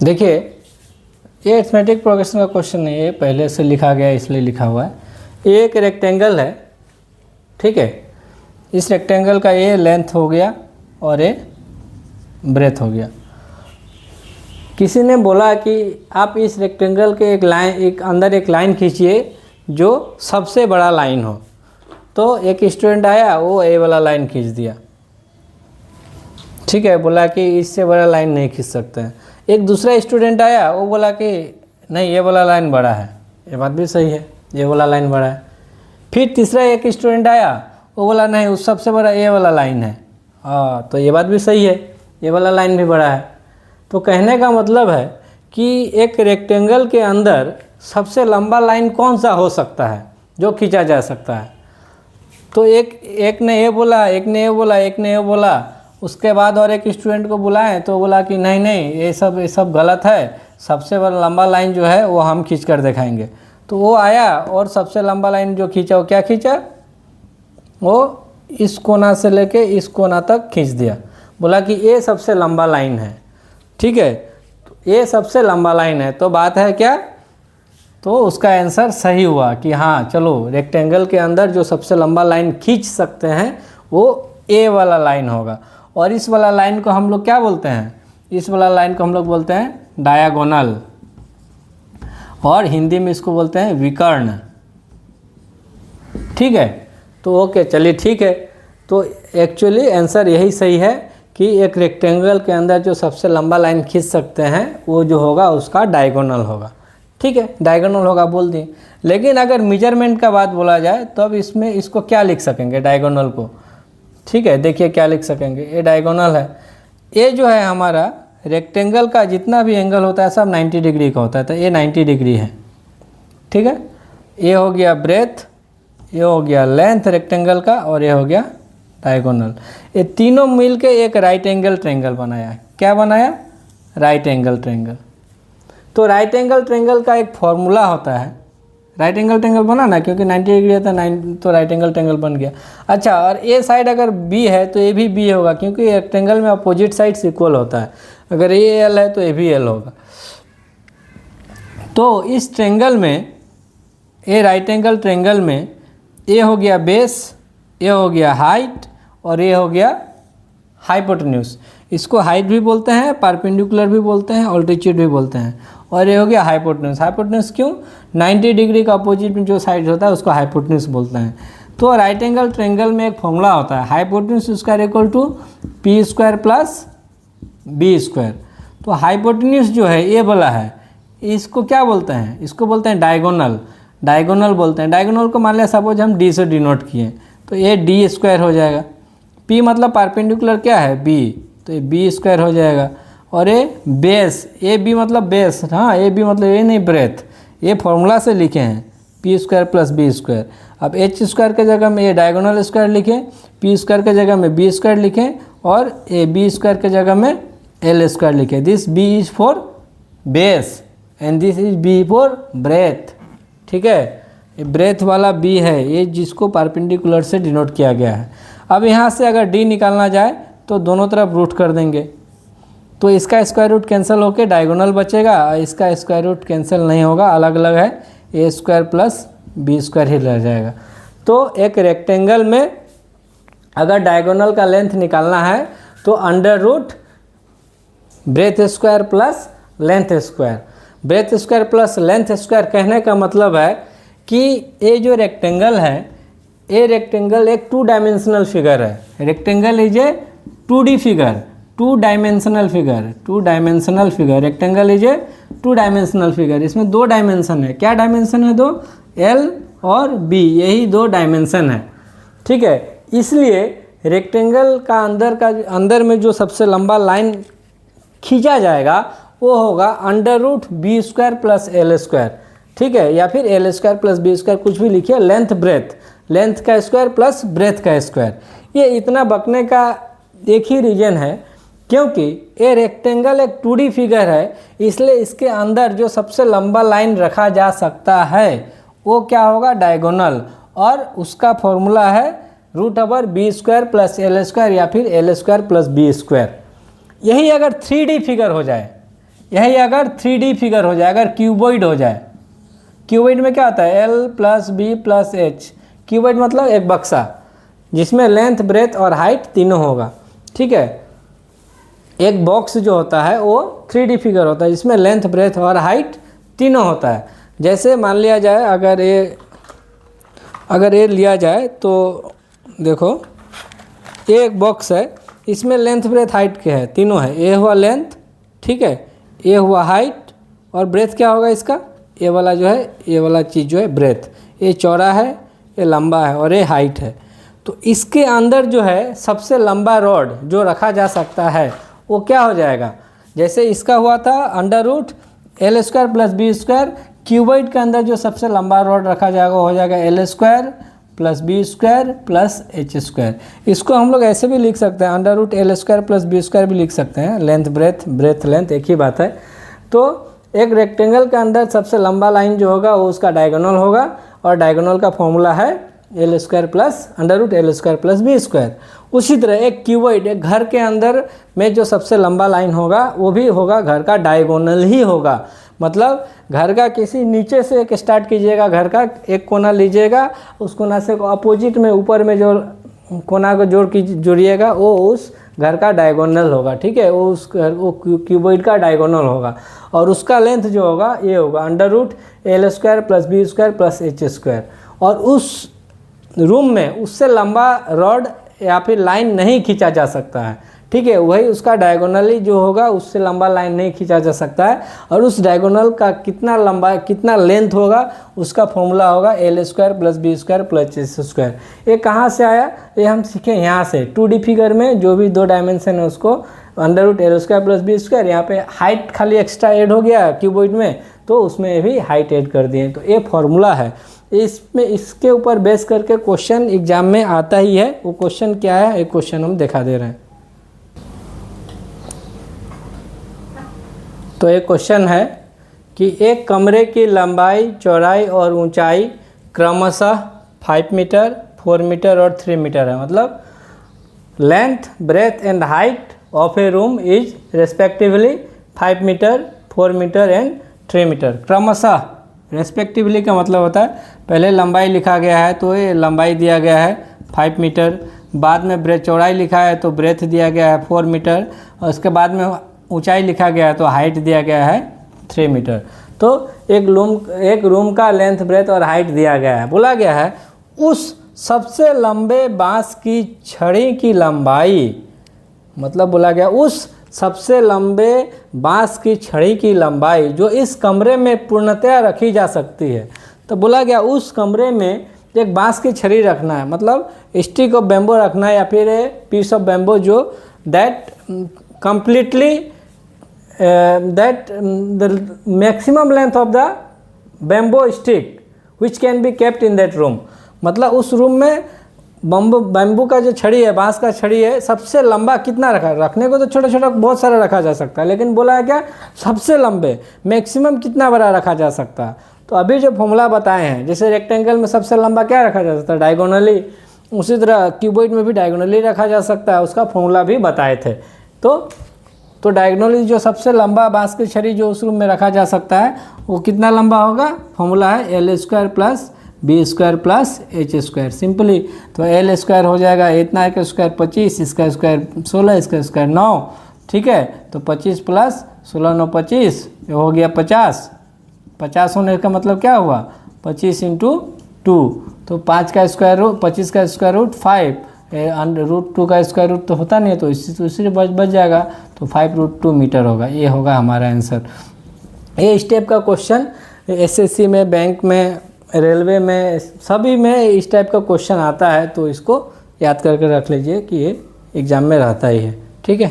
देखिए, ये arithmetic progression का क्वेश्चन नहीं है, पहले से लिखा गया है इसलिए लिखा हुआ है। ये एक रेक्टेंगल है, ठीक है। इस रेक्टेंगल का ये लेंथ हो गया और ये ब्रेथ हो गया। किसी ने बोला कि आप इस रेक्टेंगल के अंदर एक लाइन खींचिए जो सबसे बड़ा लाइन हो। तो एक स्टूडेंट आया, वो ए वाला लाइन खींच दिया, ठीक है, बोला कि इससे बड़ा लाइन नहीं खींच सकते हैं। एक दूसरा स्टूडेंट आया, वो बोला कि नहीं, ये वाला लाइन बड़ा है। ये बात भी सही है, ये वाला लाइन बड़ा है। फिर तीसरा एक स्टूडेंट आया, वो बोला नहीं, उस सबसे बड़ा ये वाला लाइन है। तो ये बात भी सही है, ये वाला लाइन भी बड़ा है। तो कहने का मतलब है कि एक रेक्टेंगल के अंदर सबसे लंबा लाइन कौन सा हो सकता है जो खींचा जा सकता है। तो एक ने ये बोला, एक ने ये बोला, एक ने ये बोला। उसके बाद और एक स्टूडेंट को बुलाएं तो बोला कि नहीं नहीं, ये सब गलत है, सबसे बड़ा लंबा लाइन जो है वो हम खींच कर दिखाएंगे। तो वो आया और सबसे लंबा लाइन जो खींचा, वो क्या खींचा, वो इस कोना से लेके इस कोना तक खींच दिया। बोला कि ये सबसे लंबा लाइन है, ठीक है, तो ये सबसे लंबा लाइन है। तो बात है क्या, तो उसका आंसर सही हुआ कि हाँ चलो, रेक्टेंगल के अंदर जो सबसे लंबा लाइन खींच सकते हैं वो ए वाला लाइन होगा। और इस वाला लाइन को हम लोग क्या बोलते हैं, इस वाला लाइन को हम लोग बोलते हैं डायगोनल, और हिंदी में इसको बोलते हैं विकर्ण, ठीक है। तो ओके, चलिए ठीक है। तो एक्चुअली आंसर यही सही है कि एक रेक्टेंगल के अंदर जो सबसे लंबा लाइन खींच सकते हैं वो जो होगा उसका डायगोनल होगा, ठीक है, डायगोनल होगा बोल दिए। लेकिन अगर मेजरमेंट का बात बोला जाए तो अब इसमें इसको क्या लिख सकेंगे डायगोनल को, ठीक है। देखिए क्या लिख सकेंगे, ये डायगोनल है। ये जो है हमारा रेक्टेंगल का जितना भी एंगल होता है सब 90 डिग्री का होता है, तो ये 90 डिग्री है, ठीक है। ये हो गया ब्रेथ, ये हो गया लेंथ रेक्टेंगल का, और ये हो गया डायगोनल। ये तीनों मिलके एक राइट एंगल ट्रायंगल बनाया। क्या बनाया, राइट एंगल ट्रायंगल। तो राइट एंगल ट्रायंगल का एक फॉर्मूला होता है, राइट एंगल ट्रायंगल बना ना, क्योंकि 90 डिग्री है तो राइट एंगल ट्रायंगल बन गया। अच्छा, और ये साइड अगर बी है तो ये भी बी होगा, क्योंकि रेक्टेंगल में अपोजिट साइड्स इक्वल होता है। अगर ये एल है तो ये भी एल होगा। तो इस ट्रायंगल में, ये राइट एंगल ट्रायंगल में, ये हो गया बेस, ये हो गया हाइट, और ये हो गया हाइपोटेन्यूज। इसको हाइट भी बोलते हैं, परपेंडिकुलर भी बोलते हैं, ऑल्टीट्यूड भी बोलते हैं। और ये हो गया हाइपोटेन्यूज। हाइपोटेन्यूज क्यों, 90 डिग्री का अपोजिट में जो साइड होता है उसको हाइपोटेन्यूज बोलते हैं। तो राइट एंगल ट्रायंगल में एक फॉर्मूला होता है, hypotenuse square equal to P square plus B square. तो हाइपोटेन्यूज जो है ये वाला है, इसको क्या बोलते हैं, इसको बोलते हैं डायगोनल, डायगोनल बोलते हैं। डायगोनल को मान लिया सपोज हम डी से डिनोट किए, तो ये डी स्क्वायर हो जाएगा। पी मतलब परपेंडिकुलर क्या है, बी, तो ये बी स्क्वायर हो जाएगा। और ये बेस, ए बी मतलब बेस, हाँ, ए बी मतलब ये नहीं ब्रेथ, ये फॉर्मूला से लिखे हैं P square plus B square. अब एच स्क्वायर के जगह में ये डायगोनल स्क्वायर लिखें, पी स्क्वायर के जगह में बी स्क्वायर लिखें, और ए बी स्क्वायर के जगह में एल स्क्वायर लिखें। This B is for base and this is B for breadth, ठीक है। ये ब्रेथ वाला बी है, ये जिसको परपेंडिकुलर से डिनोट किया गया है। अब यहाँ से अगर डी निकालना जाए तो दोनों तरफ रूट कर देंगे, तो इसका स्क्वायर रूट कैंसिल होकर डायगोनल बचेगा, इसका स्क्वायर रूट कैंसिल नहीं होगा, अलग अलग है, ए स्क्वायर प्लस बी स्क्वायर ही रह जाएगा। तो एक रेक्टेंगल में अगर डायगोनल का लेंथ निकालना है तो under root breadth square plus length square. Breadth square plus length square कहने का मतलब है कि ये जो रेक्टेंगल है, ये रेक्टेंगल एक 2 डायमेंशनल फिगर है। Rectangle is a 2D figure, 2 dimensional figure, 2 dimensional figure. Rectangle is a 2 dimensional figure. इसमें 2 डायमेंशन है। क्या डायमेंशन है, 2, एल और बी, यही 2 डायमेंशन है, ठीक है। इसलिए रेक्टेंगल का अंदर में जो सबसे लंबा लाइन खींचा जाएगा वो होगा under root B square plus L square, ठीक है, या फिर L square plus B square, कुछ भी लिखिए। लेंथ ब्रेथ, लेंथ का स्क्वायर प्लस ब्रेथ का स्क्वायर। ये इतना बकने का एक ही रीजन है क्योंकि ये रेक्टेंगल एक 2D फिगर है, इसलिए इसके अंदर जो सबसे लंबा लाइन रखा जा सकता है वो क्या होगा, डायगोनल, और उसका फॉर्मूला है root over B square plus L square या फिर L square plus B square. यही अगर 3D फिगर हो जाए, यही अगर 3D फिगर हो जाए, अगर क्यूबॉइड हो जाए, क्यूबॉइड में क्या होता है L+B+H, क्यूबॉइड मतलब एक बक्सा जिसमें लेंथ ब्रेथ और हाइट तीनों होगा, ठीक है। एक बॉक्स जो होता है वो 3D फिगर होता है जिसमें लेंथ ब्रेथ और हाइट तीनों होता है। जैसे मान लिया जाए अगर ये लिया जाए तो देखो ये एक बॉक्स है, इसमें लेंथ ब्रेथ हाइट क्या है, तीनों है। ये हुआ लेंथ, ठीक है, ये हुआ हाइट और ब्रेथ क्या होगा इसका, ये वाला जो है, ये वाला चीज़ जो है ब्रेथ, ये चौड़ा है, ये लंबा है और ये हाइट है। तो इसके अंदर जो है सबसे लंबा रॉड जो रखा जा सकता है वो क्या हो जाएगा, जैसे इसका हुआ था √L² + B², क्यूबॉइड के अंदर जो सबसे लंबा रॉड रखा जाएगा वो हो जाएगा L² + B² + H²। इसको हम लोग ऐसे भी लिख सकते हैं, √L² + B² भी लिख सकते हैं, लेंथ ब्रेथ, ब्रेथ लेंथ एक ही बात है। तो एक रेक्टेंगल के अंदर सबसे लंबा लाइन जो होगा वो उसका डायगोनल होगा और डायगोनल का फॉर्मूला है L² + √L² + B²। उसी तरह एक क्यूबॉइड, एक घर के अंदर में जो सबसे लंबा लाइन होगा वो भी होगा घर का डायगोनल ही होगा। मतलब घर का किसी नीचे से एक स्टार्ट कीजिएगा, घर का एक कोना लीजिएगा, उस कोना से अपोजिट में ऊपर में जो कोना को जोड़िएगा वो उस घर का डायगोनल होगा, ठीक है, वो क्यूबॉइड का डायगोनल होगा और उसका लेंथ जो होगा ये होगा √L² + B² + H²। और उस रूम में उससे लंबा रॉड या फिर लाइन नहीं खींचा जा सकता है, ठीक है, वही उसका डायगोनली जो होगा उससे लंबा लाइन नहीं खींचा जा सकता है। और उस डायगोनल का कितना लंबा, कितना लेंथ होगा उसका फॉर्मूला होगा L² + B² + H²। ये कहाँ से आया, ये हम सीखे यहाँ से 2D फिगर में जो भी 2 डायमेंशन है उसको √L² + B², यहाँ पे हाइट खाली एक्स्ट्रा ऐड हो गया क्यूबॉइड में तो उसमें भी हाइट ऐड कर दिए, तो ये फॉर्मूला है। इसमें इसके ऊपर बेस करके क्वेश्चन एग्जाम में आता ही है। वो क्वेश्चन क्या है, एक क्वेश्चन हम दिखा दे रहे हैं। तो एक क्वेश्चन है कि एक कमरे की लंबाई, चौड़ाई और ऊंचाई क्रमशः 5 मीटर, 4 मीटर और 3 मीटर है। मतलब length, breadth and height of a room is respectively 5 metre, 4 metre and 3 metre. क्रमशः, रेस्पेक्टिवली का मतलब होता है पहले लंबाई लिखा गया है तो ये लंबाई दिया गया है 5 मीटर, बाद में ब्रेथ चौड़ाई लिखा है तो ब्रेथ दिया गया है 4 मीटर और उसके बाद में ऊंचाई लिखा गया है तो हाइट दिया गया है 3 मीटर। तो एक रूम का लेंथ, ब्रेथ और हाइट दिया गया है। बोला गया है उस सबसे लंबे बांस की छड़ी की लंबाई, मतलब बोला गया उस सबसे लंबे बांस की छड़ी की लंबाई जो इस कमरे में पूर्णतया रखी जा सकती है। तो बोला गया उस कमरे में एक बांस की छड़ी रखना है, मतलब स्टिक ऑफ बैम्बो रखना है या फिर पीस ऑफ बैम्बो जो that completely that the maximum length of the bamboo stick which can be kept in that room। मतलब उस रूम में बैम्बू का जो छड़ी है, बांस का छड़ी है, सबसे लंबा कितना रखने को तो छोटा छोटा बहुत सारा रखा जा सकता है, लेकिन बोला है क्या सबसे लंबे मैक्सिमम कितना बड़ा रखा जा सकता है। तो अभी जो फॉर्मूला बताए हैं, जैसे रेक्टेंगल में सबसे लंबा क्या रखा जा सकता है, डायगोनली, उसी तरह क्यूबॉइड में भी डायगोनली रखा जा सकता है, उसका फॉर्मूला भी बताए थे। तो डायगोनली जो सबसे लंबा बांस की छड़ी जो उस रूम में रखा जा सकता है वो कितना लंबा होगा, फॉर्मूला है L² + B² + H²। सिंपली तो L² हो जाएगा इतना, एक स्क्वायर 25, इसका स्क्वायर 16, इसका स्क्वायर 9, ठीक है। तो 25 + 16 9 25, ये हो गया 50। 50 होने का मतलब क्या हुआ 25 × 2, तो 5 का स्क्वायर रूट, 25 का स्क्वायर रूट 5, √2 का स्क्वायर रूट तो होता नहीं है तो इसी बच जाएगा, तो 5√2 मीटर होगा। ये होगा हमारा आंसर। ये स्टेप का क्वेश्चन SSC में, बैंक में, रेलवे में, सभी में इस टाइप का क्वेश्चन आता है, तो इसको याद करके रख लीजिए कि ये एग्ज़ाम में रहता ही है, ठीक है।